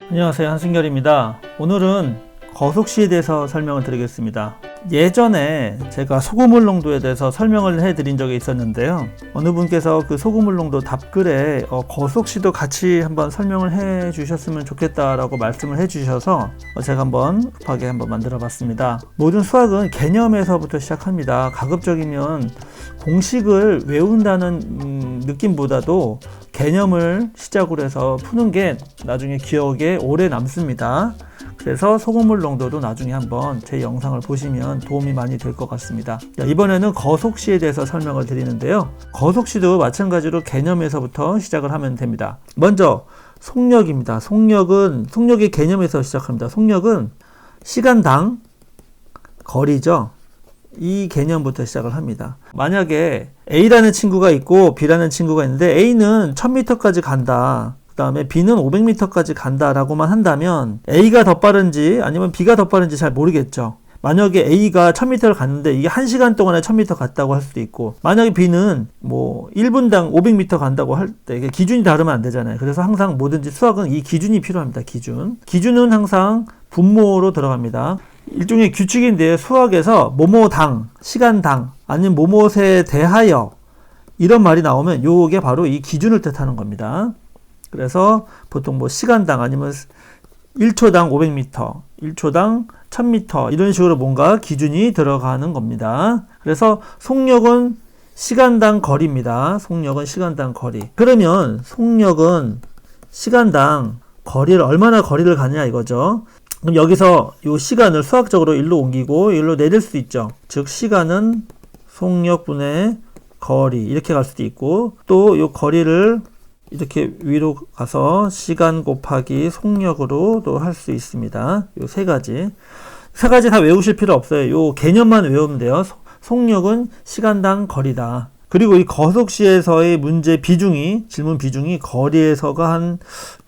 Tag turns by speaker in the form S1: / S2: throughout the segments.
S1: 안녕하세요, 한승결입니다. 오늘은 거속시에 대해서 설명을 드리겠습니다. 예전에 제가 소금물 농도에 대해서 설명을 해드린 적이 있었는데요. 어느 분께서 그 소금물 농도 답글에 거속시도 같이 한번 설명을 해 주셨으면 좋겠다라고 말씀을 해 주셔서 제가 한번 급하게 한번 만들어 봤습니다. 모든 수학은 개념에서부터 시작합니다. 가급적이면 공식을 외운다는 느낌보다도 개념을 시작으로 해서 푸는 게 나중에 기억에 오래 남습니다. 그래서 소금물 농도도 나중에 한번 제 영상을 보시면 도움이 많이 될 것 같습니다. 이번에는 거속시에 대해서 설명을 드리는데요. 거속시도 마찬가지로 개념에서부터 시작을 하면 됩니다. 먼저 속력입니다. 속력의 개념에서 시작합니다. 속력은 시간당 거리죠. 이 개념부터 시작을 합니다. 만약에 A라는 친구가 있고 B라는 친구가 있는데 A는 1000m까지 간다. 그 다음에 B는 500m까지 간다라고만 한다면 A가 더 빠른지 아니면 B가 더 빠른지 잘 모르겠죠. 만약에 A가 1000m를 갔는데 이게 1시간 동안에 1000m 갔다고 할 수도 있고, 만약에 B는 뭐 1분당 500m 간다고 할 때 이게 기준이 다르면 안 되잖아요. 그래서 항상 뭐든지 수학은 이 기준이 필요합니다. 기준은 항상 분모로 들어갑니다. 일종의 규칙인데 수학에서 뭐뭐당, 시간당, 아니면 뭐뭐에 대하여 이런 말이 나오면 요게 바로 이 기준을 뜻하는 겁니다. 그래서 보통 뭐 시간당 아니면 1초당 500m, 1초당 1000m 이런 식으로 뭔가 기준이 들어가는 겁니다. 그래서 속력은 시간당 거리입니다. 속력은 시간당 거리. 그러면 속력은 시간당 거리를 얼마나 거리를 가냐 이거죠. 그럼 여기서 이 시간을 수학적으로 일로 옮기고 일로 내릴 수 있죠. 즉 시간은 속력분의 거리 이렇게 갈 수도 있고, 또 이 거리를 이렇게 위로 가서 시간 곱하기 속력으로도 할 수 있습니다. 이 세 가지 다 외우실 필요 없어요. 이 개념만 외우면 돼요. 속력은 시간당 거리다. 그리고 이 거속시에서의 문제 비중이, 질문 비중이 거리에서가 한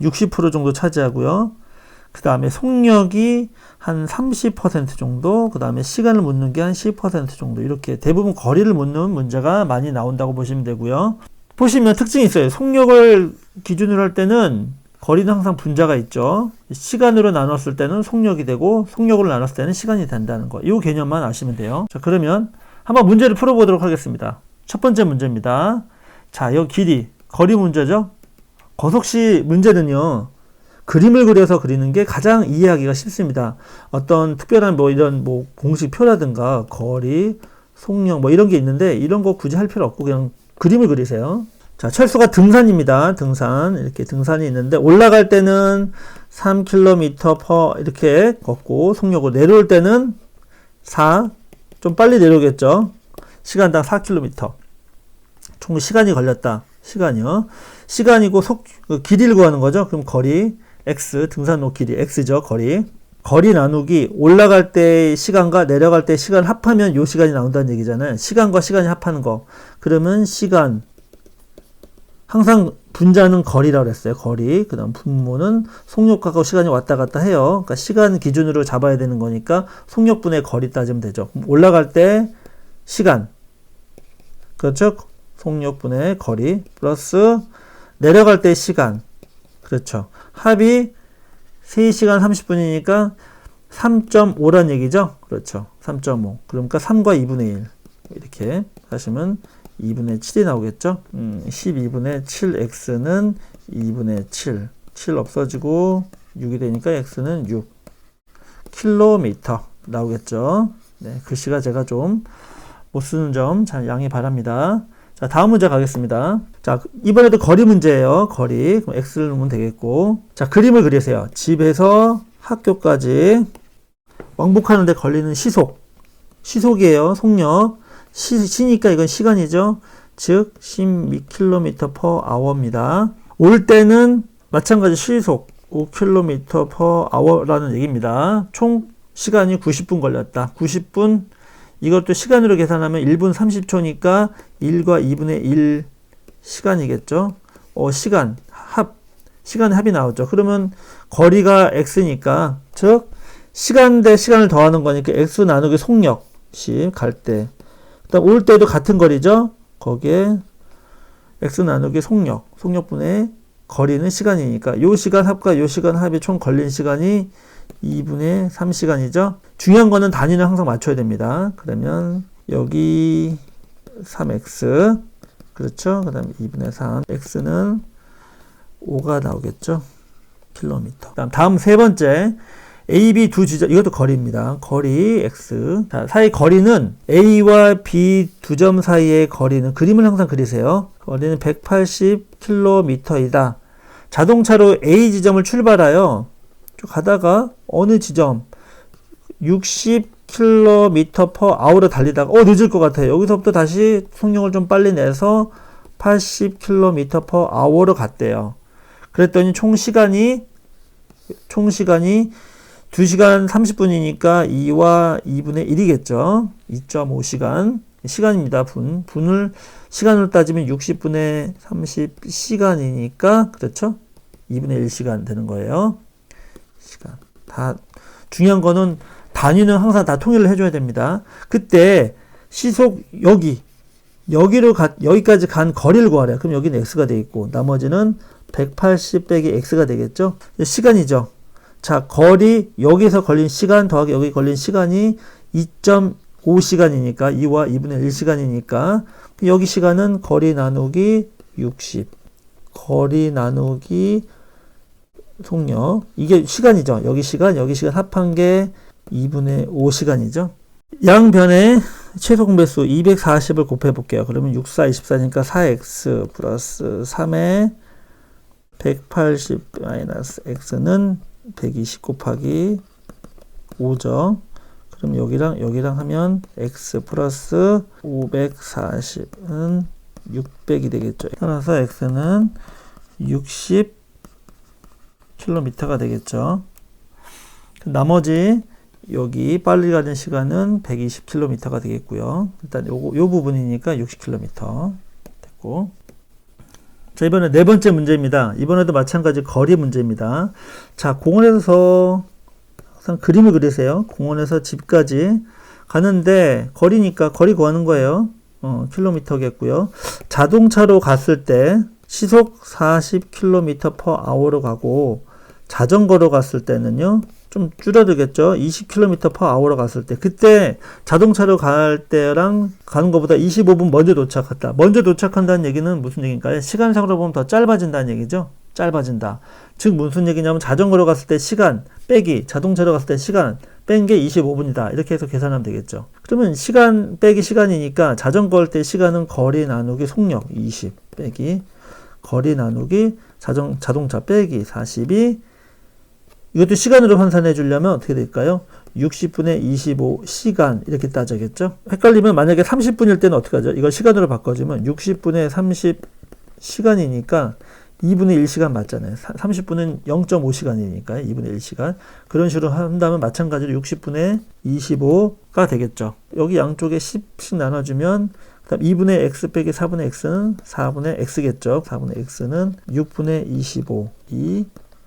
S1: 60% 정도 차지하고요. 그 다음에 속력이 한 30% 정도, 그 다음에 시간을 묻는 게 한 10% 정도, 이렇게 대부분 거리를 묻는 문제가 많이 나온다고 보시면 되고요. 보시면 특징이 있어요. 속력을 기준으로 할 때는 거리는 항상 분자가 있죠. 시간으로 나눴을 때는 속력이 되고, 속력으로 나눴을 때는 시간이 된다는 거. 이 개념만 아시면 돼요. 자, 그러면 한번 문제를 풀어보도록 하겠습니다. 첫 번째 문제입니다. 자, 여기 길이, 거리 문제죠. 거속시 문제는요, 그림을 그려서 그리는 게 가장 이해하기가 쉽습니다. 어떤 특별한 이런 공식표라든가 거리, 속력 이런 게 있는데 이런 거 굳이 할 필요 없고 그냥 그림을 그리세요. 자, 철수가 등산입니다. 등산. 이렇게 등산이 있는데 올라갈 때는 3km/h 이렇게 걷고, 속력으로 내려올 때는 4, 좀 빨리 내려오겠죠. 시간당 4km. 총 시간이 걸렸다. 시간이요. 시간이고 길이를 구하는 거죠. 그럼 거리 x, 등산로 길이 x죠. 거리 나누기 올라갈 때 시간과 내려갈 때 시간 합하면 요 시간이 나온다는 얘기잖아요. 시간과 시간이 합하는 거. 그러면 시간, 항상 분자는 거리라고 했어요. 거리. 그 다음 분모는 속력하고 시간이 왔다 갔다 해요. 그러니까 시간 기준으로 잡아야 되는 거니까 속력분의 거리 따지면 되죠. 올라갈 때 시간, 그렇죠? 속력분의 거리 플러스 내려갈 때 시간, 그렇죠. 합이 3시간 30분이니까 3.5란 얘기죠. 그렇죠. 3.5. 그러니까 3과 2분의 1 이렇게 하시면 2분의 7이 나오겠죠. 12분의 7x는 2분의 7 없어지고 6이 되니까 x는 6 킬로미터 나오겠죠. 네, 글씨가 제가 좀 못 쓰는 점 잘 양해 바랍니다. 자, 다음 문제 가겠습니다. 자, 이번에도 거리 문제예요. 거리. 그럼 x를 넣으면 되겠고. 자, 그림을 그리세요. 집에서 학교까지 왕복하는데 걸리는 시속이에요. 속력. 시니까 이건 시간이죠. 즉 12km/h입니다. 올 때는 마찬가지 시속 5km/h라는 얘기입니다. 총 시간이 90분 걸렸다. 90분. 이것도 시간으로 계산하면 1분 30초니까 1과 2분의 1 시간이겠죠. 시간의 합이 나오죠. 그러면 거리가 x니까, 즉 시간 대 시간을 더하는 거니까 x 나누기 속력씩 갈 때, 그다음 올 때도 같은 거리죠. 거기에 x 나누기 속력분의 거리는 시간이니까 요 시간 합과 요 시간 합이 총 걸린 시간이 2분의 3시간이죠. 중요한 거는 단위는 항상 맞춰야 됩니다. 그러면 여기 3x 그렇죠. 그 다음에 2분의 3 x는 5가 나오겠죠. 킬로미터. 다음 세 번째 A, B 두 지점, 이것도 거리입니다. 거리 x. 자, 사이 거리는 A와 B 두 점 사이의 거리는 그림을 항상 그리세요. 거리는 180km이다. 자동차로 A 지점을 출발하여 쭉 가다가 어느 지점 60km/h로 달리다가 달리다가 늦을 것 같아요. 여기서부터 다시 속력을 좀 빨리 내서 80km/h로 갔대요. 그랬더니 총 시간이 2시간 30분이니까 2와 2분의 1이겠죠. 2.5시간. 시간입니다. 분을 시간으로 따지면 60분의 30시간이니까 그렇죠? 2분의 1시간 되는 거예요. 시간. 다 중요한 거는 단위는 항상 다 통일을 해줘야 됩니다. 그때 시속 여기까지 간 거리를 구하래요. 그럼 여기는 x가 돼 있고 나머지는 180 빼기 x가 되겠죠. 시간이죠. 자, 거리 여기서 걸린 시간 더하기 여기 걸린 시간이 2.5시간이니까 2와 2분의 1시간이니까 여기 시간은 거리 나누기 60 거리 나누기 속력 이게 시간이죠. 여기 시간 합한 게 2분의 5시간이죠. 양변의 최소 공배수 240을 곱해 볼게요. 그러면 6, 4, 24니까 4x 플러스 3에 180 마이너스 x는 120 곱하기 5죠. 그럼 여기랑 하면 x 플러스 540은 600이 되겠죠. 따라서 x는 60km가 되겠죠. 나머지 여기 빨리 가는 시간은 120km가 되겠고요. 일단 요 부분이니까 60km 됐고. 자, 이번에 네 번째 문제입니다. 이번에도 마찬가지 거리 문제입니다. 자, 공원에서 항상 그림을 그리세요. 공원에서 집까지 가는데 거리니까 거리 구하는 거예요. 킬로미터겠고요. 자동차로 갔을 때 시속 40km/h로 가고 자전거로 갔을 때는요. 좀 줄어들겠죠. 20km/h로 갔을 때. 그때 자동차로 갈 때랑 가는 것보다 25분 먼저 도착했다. 먼저 도착한다는 얘기는 무슨 얘기인가요? 시간상으로 보면 더 짧아진다는 얘기죠. 짧아진다. 즉 무슨 얘기냐면 자전거로 갔을 때 시간 빼기 자동차로 갔을 때 시간 뺀 게 25분이다. 이렇게 해서 계산하면 되겠죠. 그러면 시간 빼기 시간이니까 자전거 할 때 시간은 거리 나누기 속력 20 빼기 거리 나누기 자동차 빼기 40이 이것도 시간으로 환산해 주려면 어떻게 될까요? 60분의 25시간 이렇게 따져야겠죠? 헷갈리면 만약에 30분일 때는 어떻게 하죠? 이걸 시간으로 바꿔주면 60분의 30시간이니까 2분의 1시간 맞잖아요. 30분은 0.5시간이니까 2분의 1시간. 그런 식으로 한다면 마찬가지로 60분의 25가 되겠죠. 여기 양쪽에 10씩 나눠주면 그다음 2분의 x 빼기 4분의 x는 4분의 x겠죠. 4분의 x는 6분의 25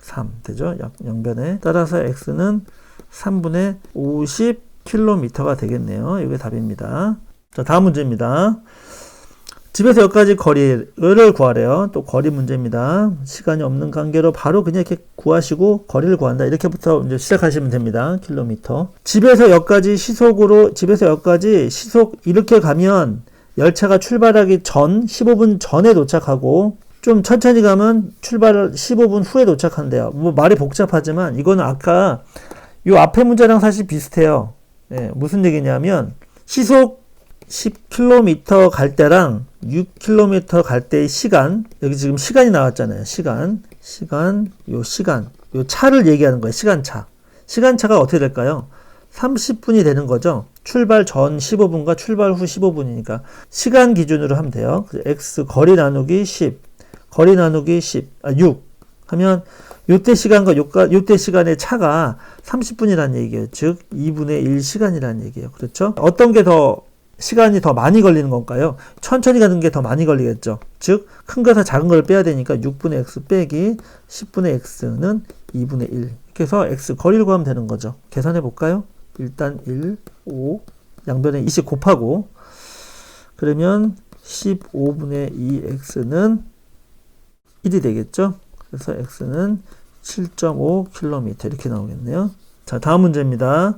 S1: 3 되죠. 양변에 따라서 x는 3분의 50km가 되겠네요. 이게 답입니다. 자, 다음 문제입니다. 집에서 여기까지 거리를 구하래요. 또 거리 문제입니다. 시간이 없는 관계로 바로 그냥 이렇게 구하시고 거리를 구한다. 이렇게부터 이제 시작하시면 됩니다. 킬로미터. 집에서 여기까지 시속 이렇게 가면 열차가 출발하기 전 15분 전에 도착하고 좀 천천히 가면 출발 15분 후에 도착한대요. 뭐 말이 복잡하지만 이거는 아까 요 앞에 문제랑 사실 비슷해요. 예, 무슨 얘기냐면 시속 10km 갈 때랑 6km 갈 때의 시간, 여기 지금 시간이 나왔잖아요. 시간, 요 차를 얘기하는 거예요. 시간차가 어떻게 될까요? 30분이 되는 거죠. 출발 전 15분과 출발 후 15분이니까 시간 기준으로 하면 돼요. x 거리 나누기 10 6 하면 요때 시간과 요때 시간의 차가 30분이라는 얘기예요. 즉 2분의 1시간이라는 얘기예요. 그렇죠? 어떤 게 더 시간이 더 많이 걸리는 건가요? 천천히 가는 게 더 많이 걸리겠죠. 즉 큰 거에서 작은 걸 빼야 되니까 6분의 x 빼기 10분의 x는 2분의 1 이렇게 해서 x 거리를 구하면 되는 거죠. 계산해 볼까요? 일단 1, 5 양변에 20 곱하고 그러면 15분의 2x는 1이 되겠죠. 그래서 x는 7.5km 이렇게 나오겠네요. 자, 다음 문제입니다.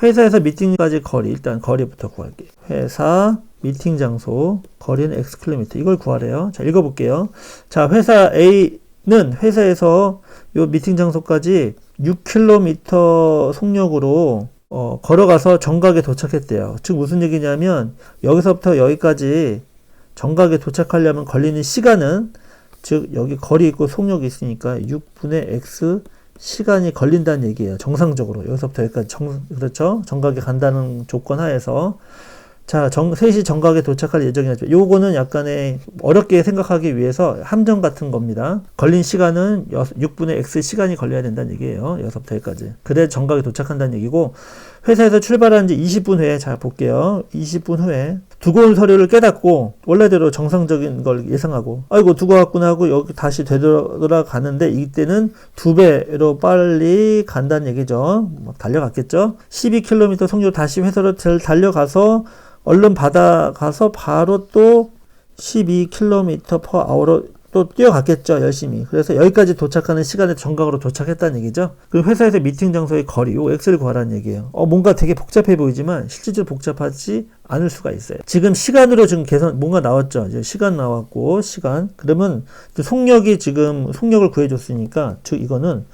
S1: 회사에서 미팅까지 거리, 일단 거리부터 구할게요. 회사 미팅 장소 거리는 xkm, 이걸 구하래요. 자, 읽어볼게요. 자, 회사 A는 회사에서 요 미팅 장소까지 6km 속력으로 걸어가서 정각에 도착했대요. 즉 무슨 얘기냐면 여기서부터 여기까지 정각에 도착하려면 걸리는 시간은, 즉 여기 거리 있고 속력이 있으니까 6분의 x 시간이 걸린다는 얘기예요. 정상적으로 여기서부터 여기까지 그렇죠? 정각에 간다는 조건 하에서. 자, 3시 정각에 도착할 예정이죠. 요거는 약간의 어렵게 생각하기 위해서 함정 같은 겁니다. 걸린 시간은 6분의 x 시간이 걸려야 된다는 얘기예요. 여기서부터 여기까지. 그래 정각에 도착한다는 얘기고, 회사에서 출발한 지 20분 후에, 자 볼게요. 20분 후에 두고 온 서류를 깨닫고 원래대로 정상적인 걸 예상하고, 아이고 두고 왔구나 하고 여기 다시 되돌아가는데 이때는 2배로 빨리 간다는 얘기죠. 막 달려갔겠죠. 12km 속력으로 다시 회사로 달려가서 얼른 받아가서 바로 또 12km/h로 또 뛰어갔겠죠. 열심히. 그래서 여기까지 도착하는 시간에 정각으로 도착했다는 얘기죠. 그리고 회사에서 미팅 장소의 거리, 요 x를 구하라는 얘기예요. 뭔가 되게 복잡해 보이지만 실질적으로 복잡하지 않을 수가 있어요. 지금 시간으로 지금 계산 뭔가 나왔죠. 이제 시간 나왔고, 시간. 그러면 속력이 지금 속력을 구해줬으니까, 즉 이거는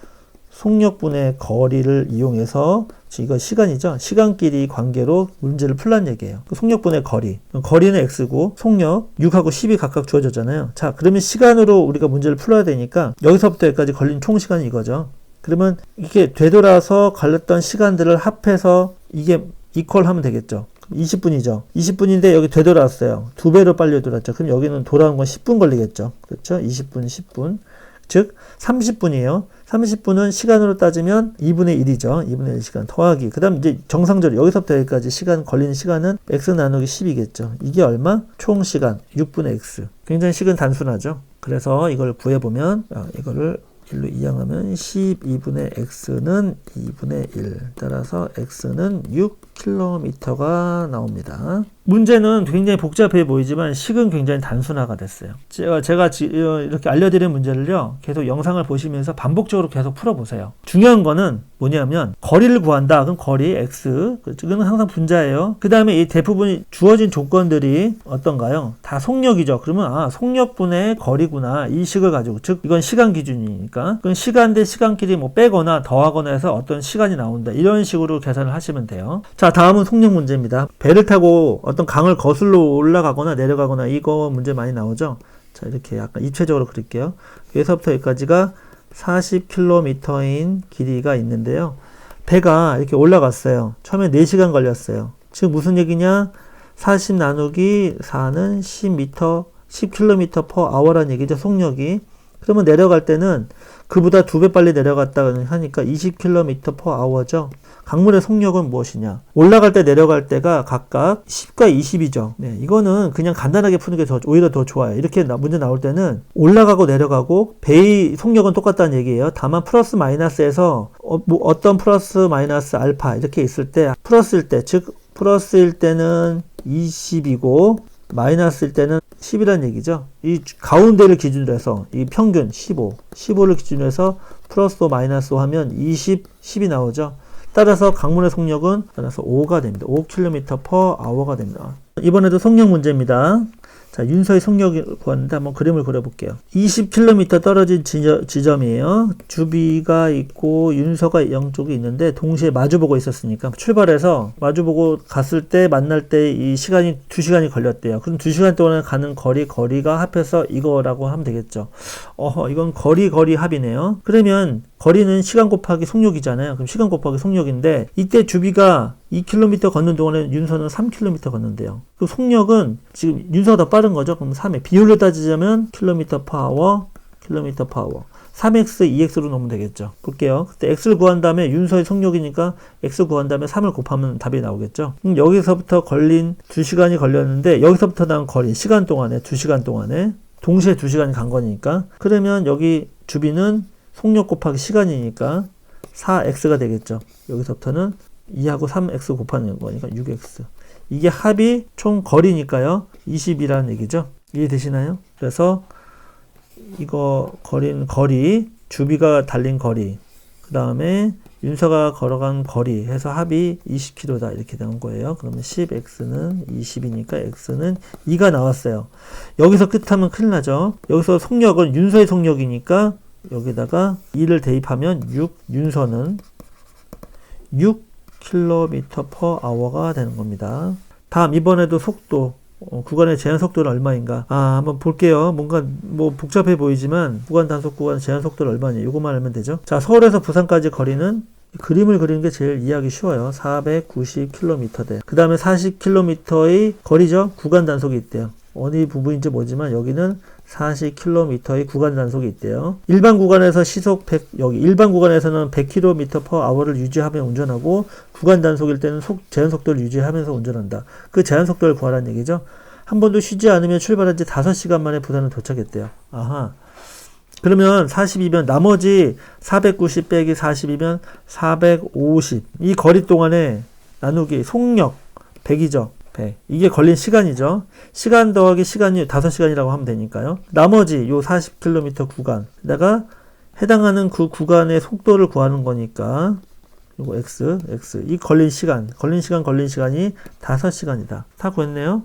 S1: 속력분의 거리를 이용해서, 이거 시간이죠. 시간끼리 관계로 문제를 풀란 얘기예요. 속력분의 거리. 거리는 x고 속력 6하고 10이 각각 주어졌잖아요. 자, 그러면 시간으로 우리가 문제를 풀어야 되니까 여기서부터 여기까지 걸린 총 시간이 이거죠. 그러면 이게 되돌아서 걸렸던 시간들을 합해서 이게 이퀄 하면 되겠죠. 20분이죠. 20분인데 여기 되돌아왔어요. 2배로 빨리 돌아왔죠. 그럼 여기는 돌아온 건 10분 걸리겠죠. 그렇죠? 20분, 10분. 즉 30분이에요. 30분은 시간으로 따지면 2분의 1이죠. 2분의 1시간 더하기. 그 다음 이제 정상적으로 여기서부터 여기까지 시간 걸리는 시간은 x 나누기 10이겠죠. 이게 얼마? 총 시간 6분의 x. 굉장히 식은 단순하죠. 그래서 이걸 구해보면 이거를 1로 이항하면 12분의 x는 2분의 1. 따라서 x는 6km가 나옵니다. 문제는 굉장히 복잡해 보이지만 식은 굉장히 단순화가 됐어요. 제가 이렇게 알려드린 문제를요, 계속 영상을 보시면서 반복적으로 계속 풀어보세요. 중요한 거는 뭐냐면 거리를 구한다. 그럼 거리 x, 그건 항상 분자예요. 그 다음에 이 대부분 주어진 조건들이 어떤가요? 다 속력이죠. 그러면 속력분의 거리구나, 이 식을 가지고, 즉 이건 시간 기준이니까 그건 시간 대 시간끼리 뭐 빼거나 더하거나 해서 어떤 시간이 나온다, 이런 식으로 계산을 하시면 돼요. 자, 다음은 속력 문제입니다. 배를 타고 어떤 강을 거슬러 올라가거나 내려가거나, 이거 문제 많이 나오죠. 자, 이렇게 약간 입체적으로 그릴게요. 여기서부터 여기까지가 40km인 길이가 있는데요. 배가 이렇게 올라갔어요. 처음에 4시간 걸렸어요. 즉 무슨 얘기냐? 40 나누기 4는 10km/h라는 얘기죠. 속력이. 그러면 내려갈 때는 그보다 2배 빨리 내려갔다 하니까 20km/h죠. 강물의 속력은 무엇이냐? 올라갈 때 내려갈 때가 각각 10과 20이죠. 네, 이거는 그냥 간단하게 푸는 게 오히려 더 좋아요. 이렇게 문제 나올 때는 올라가고 내려가고 배의 속력은 똑같다는 얘기예요. 다만 플러스 마이너스에서 어떤 플러스 마이너스 알파 이렇게 있을 때, 플러스일 때, 즉 플러스일 때는 20이고 마이너스일 때는 10이라는 얘기죠. 이 가운데를 기준으로 해서 이 평균 15를 기준으로 해서 플러스 마이너스 하면 20, 10이 나오죠. 따라서 강물의 속력은 따라서 5가 됩니다. 5km/h가 됩니다. 이번에도 속력 문제입니다. 자, 윤서의 속력을 구하는데 한번 그림을 그려볼게요. 20km 떨어진 지점이에요. 주비가 있고 윤서가 양쪽이 있는데 동시에 마주보고 있었으니까 출발해서 마주보고 갔을 때 만날 때 이 시간이 2시간이 걸렸대요. 그럼 2시간 동안 가는 거리가 합해서 이거라고 하면 되겠죠. 이건 거리 합이네요. 그러면 거리는 시간 곱하기 속력이잖아요. 그럼 시간 곱하기 속력인데 이때 주비가 2km 걷는 동안에 윤서는 3km 걷는데요. 그 속력은 지금 윤서가 더 빠른 거죠. 그럼 3에 비율로 따지자면 km/h. 3x, 2x로 넣으면 되겠죠. 볼게요. 그때 x를 구한 다음에 윤서의 속력이니까 x 구한 다음에 3을 곱하면 답이 나오겠죠. 여기서부터 걸린 2시간이 걸렸는데 여기서부터 나온 거리, 시간 동안에 2시간 동안에 동시에 2시간이 간 거니까, 그러면 여기 주비는 속력 곱하기 시간이니까 4x가 되겠죠. 여기서부터는 2하고 3x 곱하는 거니까 6x. 이게 합이 총 거리니까요. 20이라는 얘기죠. 이해되시나요? 그래서 이거 거리, 주비가 달린 거리, 그 다음에 윤서가 걸어간 거리 해서 합이 20km다 이렇게 나온 거예요. 그러면 10x는 20이니까 x는 2가 나왔어요. 여기서 끝하면 큰일 나죠. 여기서 속력은 윤서의 속력이니까 여기다가 2를 대입하면 6, 윤서는 6km/h가 되는 겁니다. 다음 이번에도 속도, 구간의 제한 속도는 얼마인가? 한번 볼게요. 뭔가 복잡해 보이지만 구간 단속 구간 제한 속도는 얼마냐? 이것만 알면 되죠. 자, 서울에서 부산까지 거리는 그림을 그리는 게 제일 이해하기 쉬워요. 490km대. 그 다음에 40km의 거리죠. 구간 단속이 있대요. 어느 부분인지 모르지만 여기는 40km의 구간 단속이 있대요. 일반 구간에서 시속 100, 일반 구간에서는 100km/h를 유지하며 운전하고 구간 단속일 때는 제한 속도를 유지하면서 운전한다. 그 제한 속도를 구하라는 얘기죠. 한 번도 쉬지 않으며 출발한 지 5시간 만에 부산을 도착했대요. 아하. 그러면 42면 나머지 490 빼기 42면 450. 이 거리 동안에 나누기 속력 100이죠. 100. 이게 걸린 시간이죠. 시간 더하기 시간이 5시간이라고 하면 되니까요. 나머지 요 40km 구간에다가 해당하는 그 구간의 속도를 구하는 거니까 요거 x. 이 걸린 시간이 5시간이다. 다 구했네요.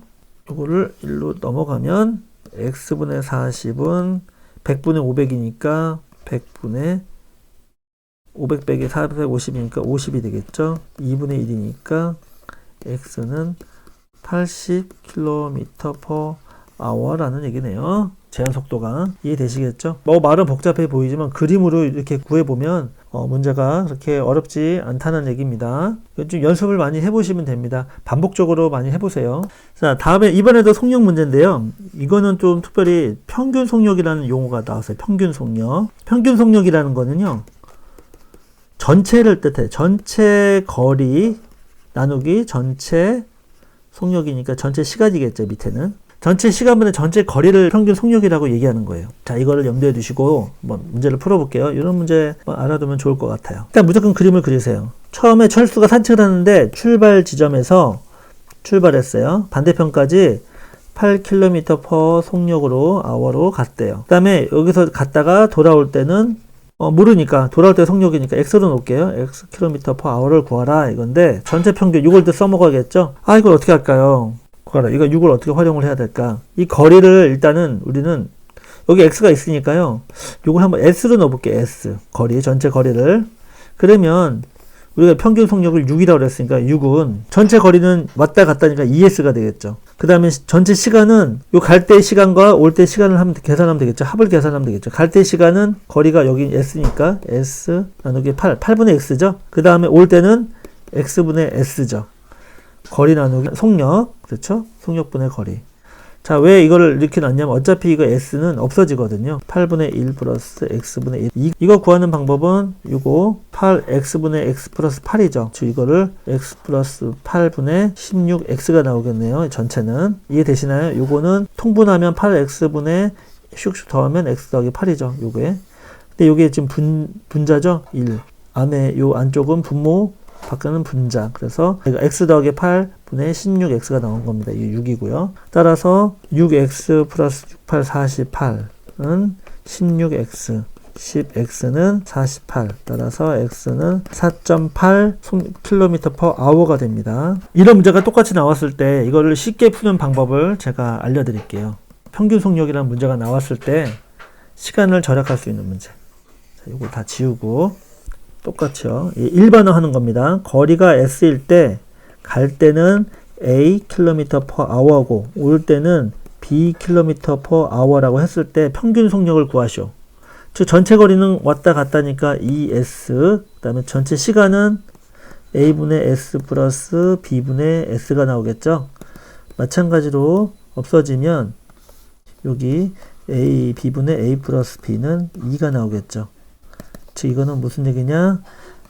S1: 요거를 1로 넘어가면 x분의 40은 100분의 500이니까 100분의 500 빼기 450이니까 50이 되겠죠. 2분의 1이니까 x는 80km/h라는 얘기네요. 제한 속도가. 이해되시겠죠? 말은 복잡해 보이지만 그림으로 이렇게 구해보면 문제가 그렇게 어렵지 않다는 얘기입니다. 좀 연습을 많이 해보시면 됩니다. 반복적으로 많이 해보세요. 자, 다음에 이번에도 속력 문제인데요. 이거는 좀 특별히 평균 속력이라는 용어가 나왔어요. 평균 속력. 평균 속력이라는 거는요. 전체를 뜻해. 전체 거리 나누기 전체 속력이니까 전체 시간이겠죠. 밑에는. 전체 시간분의 전체 거리를 평균 속력이라고 얘기하는 거예요. 자, 이거를 염두에 두시고 문제를 풀어볼게요. 이런 문제 알아두면 좋을 것 같아요. 일단 무조건 그림을 그리세요. 처음에 철수가 산책을 하는데 출발 지점에서 출발했어요. 반대편까지 8km/h 속력으로 hour로 갔대요. 그 다음에 여기서 갔다가 돌아올 때는 모르니까 돌아올 때 속력이니까 x로 놓을게요. x km/h를 구하라 이건데 전체 평균 이걸 또 써먹어야겠죠. 이걸 어떻게 할까요? 구하라. 이거 6을 어떻게 활용을 해야 될까? 이 거리를 일단은 우리는 여기 x가 있으니까요. 이걸 한번 s로 넣어볼게요. s 거리 전체 거리를. 그러면 우리가 평균 속력을 6이라고 그랬으니까 6은 전체 거리는 왔다 갔다니까 2s가 되겠죠. 그 다음에 전체 시간은 요 갈 때 시간과 올 때 시간을 계산하면 되겠죠. 합을 계산하면 되겠죠. 갈 때 시간은 거리가 여기 s니까 s 나누기 8분의 x죠. 그 다음에 올 때는 x분의 s죠. 거리 나누기 속력, 그렇죠? 속력분의 거리. 자, 왜 이거를 이렇게 놨냐면 어차피 이거 s는 없어지거든요. 8분의 1 플러스 x분의 1. 이거 구하는 방법은 이거 8x분의 x 플러스 8이죠. 즉 이거를 x 플러스 8분의 16x가 나오겠네요. 전체는. 이해되시나요? 요거는 통분하면 8x분의 슉슉 더하면 x 더하기 8이죠. 요게. 근데 요게 지금 분자죠? 1. 안에 요 안쪽은 분모, 밖에는 분자. 그래서 x 더하기 8분의 16x가 나온 겁니다. 이게 6이고요. 따라서 6x 플러스 68, 48은 16x. 10x는 48. 따라서 x는 4.8 km/h가 됩니다. 이런 문제가 똑같이 나왔을 때 이거를 쉽게 푸는 방법을 제가 알려드릴게요. 평균 속력이라는 문제가 나왔을 때 시간을 절약할 수 있는 문제. 자, 이거 다 지우고 똑같이요. 일반화 하는 겁니다. 거리가 s일 때 갈 때는 a km/h고 올 때는 b km/h라고 했을 때 평균 속력을 구하시오. 즉 전체 거리는 왔다 갔다니까 2s. 그 다음에 전체 시간은 a분의 s 플러스 b분의 s가 나오겠죠. 마찬가지로 없어지면 여기 a b분의 a 플러스 b는 2가 나오겠죠. 즉 이거는 무슨 얘기냐?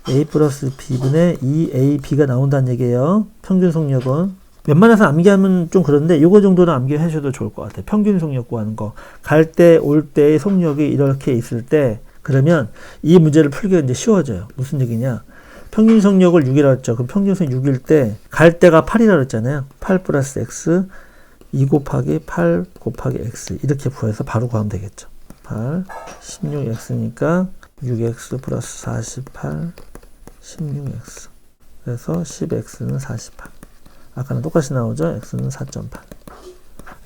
S1: a 플러스 b분의 2ab가 나온다는 얘기예요. 평균 속력은. 웬만해서 암기하면 좀 그런데 이거 정도는 암기해 주셔도 좋을 것 같아요. 평균 속력 구하는 거. 갈 때, 올 때의 속력이 이렇게 있을 때 그러면 이 문제를 풀기가 이제 쉬워져요. 무슨 얘기냐? 평균 속력을 6이라고 했죠. 그럼 평균 속력 6일 때 갈 때가 8이라고 했잖아요. 8 플러스 x 2 곱하기 8 곱하기 x 이렇게 구해서 바로 구하면 되겠죠. 48, 16x니까 6x 플러스 48, 16x. 그래서 10x는 48. 아까는 똑같이 나오죠? x는 4.8.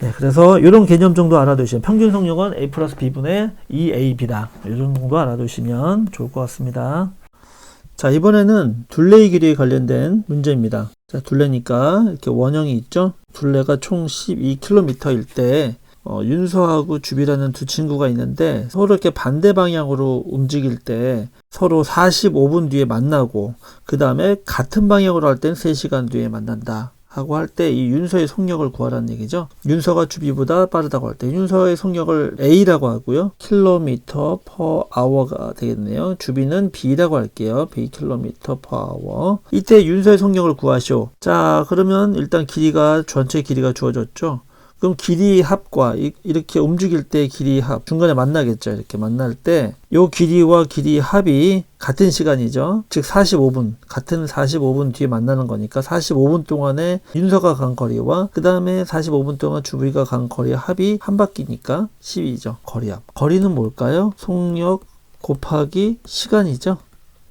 S1: 네, 그래서 이런 개념 정도 알아두시면 평균 속력은 a 플러스 b분의 2ab다. 이 정도 알아두시면 좋을 것 같습니다. 자, 이번에는 둘레의 길이에 관련된 문제입니다. 자, 둘레니까 이렇게 원형이 있죠? 둘레가 총 12km일 때 윤서하고 주비라는 두 친구가 있는데 서로 이렇게 반대 방향으로 움직일 때 서로 45분 뒤에 만나고 그 다음에 같은 방향으로 할 땐 3시간 뒤에 만난다 하고 할 때 이 윤서의 속력을 구하라는 얘기죠. 윤서가 주비보다 빠르다고 할 때 윤서의 속력을 A라고 하고요. 킬로미터 per hour가 되겠네요. 주비는 B라고 할게요. B 킬로미터 per hour. 이때 윤서의 속력을 구하시오. 자, 그러면 일단 길이가 전체 길이가 주어졌죠. 그럼 길이 합과 이렇게 움직일 때 길이 합 중간에 만나겠죠. 이렇게 만날 때 요 길이와 길이 합이 같은 시간이죠. 즉 45분 같은 45분 뒤에 만나는 거니까 45분 동안에 윤서가 간 거리와 그 다음에 45분 동안 주비가 간 거리의 합이 한 바퀴니까 12죠. 거리 합. 거리는 뭘까요? 속력 곱하기 시간이죠.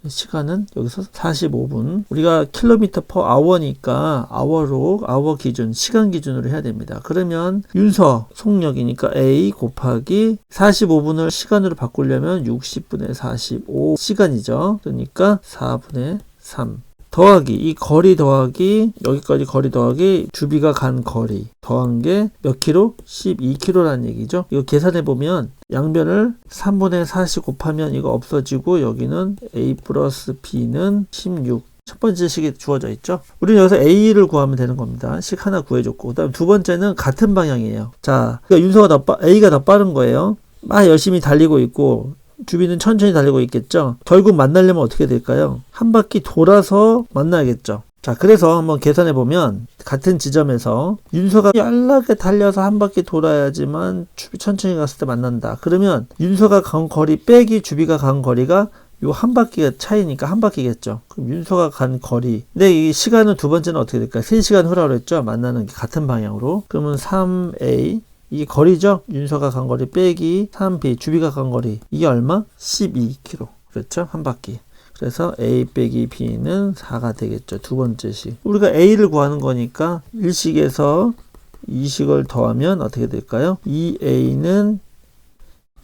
S1: 시간은 여기서 45분. 우리가 킬로미터 퍼 아워니까 아워 기준, 시간 기준으로 해야 됩니다. 그러면 윤서 속력이니까 A 곱하기 45분을 시간으로 바꾸려면 60분의 45 시간이죠. 그러니까 4분의 3. 더하기 이 거리 더하기 여기까지 거리 더하기 주비가 간 거리 더한 게 몇 킬로? 12킬로라는 얘기죠. 이거 계산해 보면 양변을 3분의 40 곱하면 이거 없어지고 여기는 A 플러스 B는 16. 첫 번째 식이 주어져 있죠. 우리는 여기서 A를 구하면 되는 겁니다. 식 하나 구해줬고 그 다음 두 번째는 같은 방향이에요. 자, 그러니까 윤서가 A가 더 빠른 거예요. 막 열심히 달리고 있고 주비는 천천히 달리고 있겠죠. 결국 만나려면 어떻게 될까요? 한 바퀴 돌아서 만나야겠죠. 자, 그래서 한번 계산해 보면 같은 지점에서 윤서가 연락에 달려서 한 바퀴 돌아야지만 주비 천천히 갔을 때 만난다. 그러면 윤서가 간 거리 빼기 주비가 간 거리가 요 한 바퀴가 차이니까 한 바퀴겠죠. 그럼 윤서가 간 거리. 근데 이 시간은 두 번째는 어떻게 될까요? 3시간 후라고 그랬죠. 만나는 게 같은 방향으로. 그러면 3A 이게 거리죠. 윤서가 간 거리 빼기 3B 주비가 간 거리. 이게 얼마? 12km. 그렇죠? 한 바퀴. 그래서 A 빼기 B는 4가 되겠죠. 두 번째 식. 우리가 A를 구하는 거니까 1식에서 2식을 더하면 어떻게 될까요? 2A는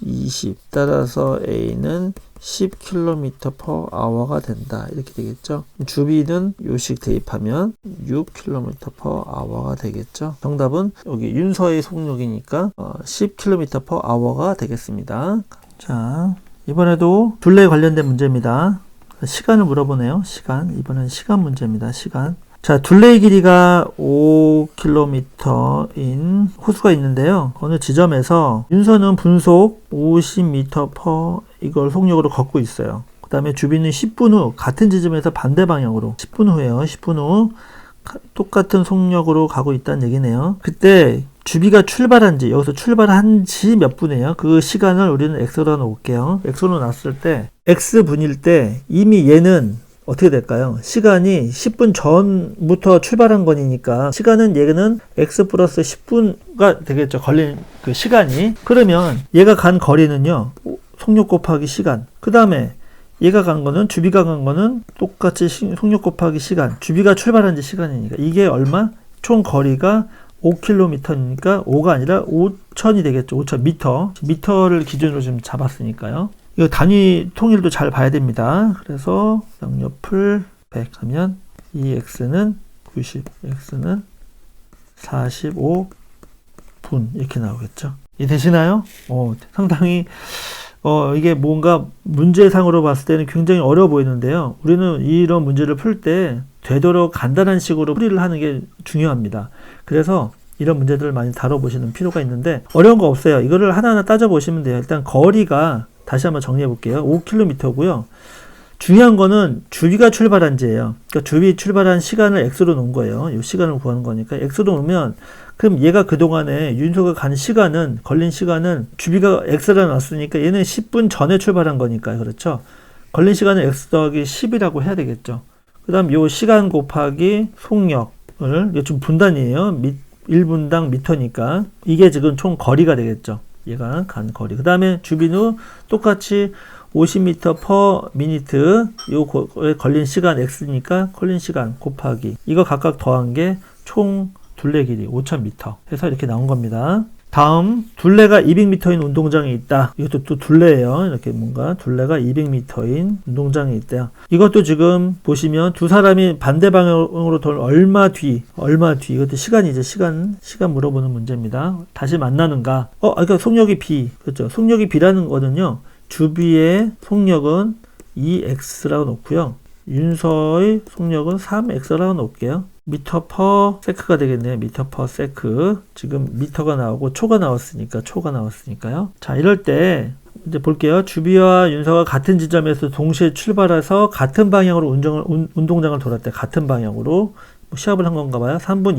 S1: 20. 따라서 A는 10km per hour가 된다. 이렇게 되겠죠. 주비는 요식 대입하면 6km per hour가 되겠죠. 정답은 여기 윤서의 속력이니까 10km per hour가 되겠습니다. 자, 이번에도 둘레에 관련된 문제입니다. 시간을 물어보네요. 시간. 이번엔 시간 문제입니다. 시간. 자, 둘레의 길이가 5km인 호수가 있는데요. 어느 지점에서 윤서는 분속 50m per 이걸 속력으로 걷고 있어요. 그 다음에 주비는 10분 후 같은 지점에서 반대 방향으로 10분 후에요. 10분 후 똑같은 속력으로 가고 있다는 얘기네요. 그때 주비가 출발한 지 여기서 출발한 지 몇 분이에요. 그 시간을 우리는 x로 놓을게요. x로 놨을 때 x분일 때 이미 얘는 어떻게 될까요? 시간이 10분 전부터 출발한 거니까 시간은 얘는 x 플러스 10분가 되겠죠. 걸린 그 시간이. 그러면 얘가 간 거리는요. 속력 곱하기 시간. 그 다음에 얘가 간 거는 주비가 간 거는 똑같이 속력 곱하기 시간. 주비가 출발한 지 시간이니까 이게 얼마? 총 거리가 5km니까 5가 아니라 5,000이 되겠죠. 5,000m. 미터를 기준으로 지금 잡았으니까요. 이거 단위 통일도 잘 봐야 됩니다. 그래서 양옆을 100 하면 이 x는 90, x는 45분 이렇게 나오겠죠. 이해되시나요? 상당히 이게 뭔가 문제상으로 봤을 때는 굉장히 어려워 보이는데요. 우리는 이런 문제를 풀 때 되도록 간단한 식으로 풀이를 하는 게 중요합니다. 그래서 이런 문제들을 많이 다뤄보시는 필요가 있는데 어려운 거 없어요. 이거를 하나하나 따져보시면 돼요. 일단 거리가 다시 한번 정리해 볼게요. 5km고요. 중요한 거는 주비가 출발한 지예요. 그러니까 주비 출발한 시간을 x로 놓은 거예요. 이 시간을 구하는 거니까 x로 놓으면 그럼 얘가 그동안에 윤서가 간 시간은 걸린 시간은 주비가 x라 놨으니까 얘는 10분 전에 출발한 거니까 그렇죠. 걸린 시간은 x 더하기 10이라고 해야 되겠죠. 그 다음 요 시간 곱하기 속력을 이게 좀 분단이에요. 1분당 미터니까 이게 지금 총 거리가 되겠죠. 얘가 간 거리. 그 다음에 주비누 똑같이 50m per minute 요거에 걸린 시간 x니까 걸린 시간 곱하기 이거 각각 더한 게 총 둘레 길이 5000m 해서 이렇게 나온 겁니다. 다음 둘레가 200m인 운동장에 있다. 이것도 또 둘레예요. 이렇게 뭔가 둘레가 200m인 운동장에 있대요. 이것도 지금 보시면 두 사람이 반대 방향으로 돌 얼마 뒤 이것도 시간이죠. 시간 물어보는 문제입니다. 다시 만나는가? 그러니까 속력이 b 그렇죠. 속력이 b라는 거는요. 주비의 속력은 2x라고 놓고요. 윤서의 속력은 3x라고 놓을게요. 미터 퍼 세크가 되겠네요. 미터 퍼 세크. 지금 미터가 나오고 초가 나왔으니까요. 자, 이럴 때 이제 볼게요. 주비와 윤서가 같은 지점에서 동시에 출발해서 같은 방향으로 운동장을 돌았대. 같은 방향으로 시합을 한 건가 봐요. 3분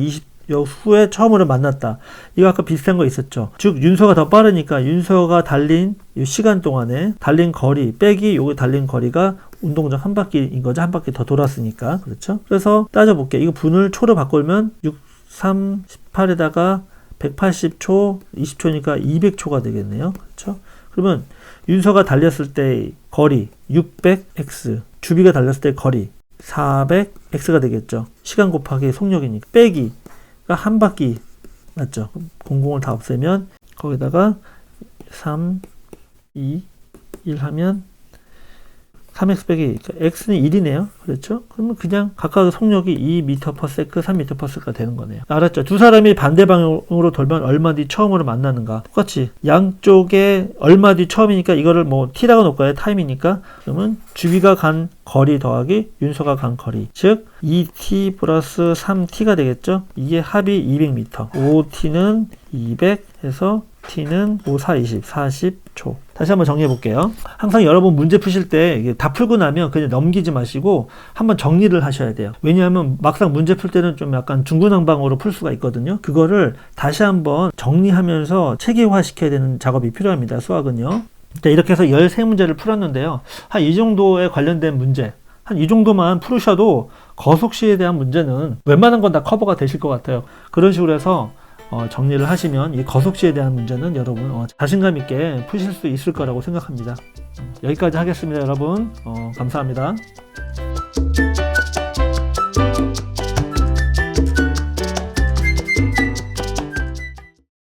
S1: 20여 후에 처음으로 만났다. 이거 아까 비슷한 거 있었죠. 즉 윤서가 더 빠르니까 윤서가 달린 이 시간 동안에 달린 거리 빼기 요거 달린 거리가 운동장 한 바퀴인 거죠. 한 바퀴 더 돌았으니까. 그렇죠? 그래서 따져볼게요. 이거 분을 초로 바꾸면 6, 3, 18에다가 180초, 20초니까 200초가 되겠네요. 그렇죠? 그러면 윤서가 달렸을 때의 거리 600x, 주비가 달렸을 때의 거리 400x가 되겠죠. 시간 곱하기 속력이니까. 빼기가 한 바퀴 맞죠? 00을 다 없애면 거기다가 3, 2, 1 하면 3x 빼기 x는 1이네요. 그렇죠? 그러면 그냥 각각의 속력이 2m/s, 3m/s가 되는 거네요. 알았죠? 두 사람이 반대 방향으로 돌면 얼마 뒤 처음으로 만나는가? 똑같이 양쪽에 얼마 뒤 처음이니까 이거를 뭐 t라고 놓을까요? 타임이니까. 그러면 주비가 간 거리 더하기 윤서가 간 거리. 즉 2t 플러스 3t가 되겠죠? 이게 합이 200m. 5t는 200 해서 t는 5, 4, 20, 40초. 다시 한번 정리해 볼게요. 항상 여러분 문제 푸실 때 다 풀고 나면 그냥 넘기지 마시고 한번 정리를 하셔야 돼요. 왜냐하면 막상 문제 풀 때는 좀 약간 중구난방으로 풀 수가 있거든요. 그거를 다시 한번 정리하면서 체계화 시켜야 되는 작업이 필요합니다. 수학은요. 자, 이렇게 해서 13문제를 풀었는데요. 한 이 정도에 관련된 문제, 한 이 정도만 풀으셔도 거속시에 대한 문제는 웬만한 건 다 커버가 되실 것 같아요. 그런 식으로 해서 정리를 하시면 이 거속시에 대한 문제는 여러분 자신감 있게 푸실 수 있을 거라고 생각합니다. 여기까지 하겠습니다. 여러분 감사합니다.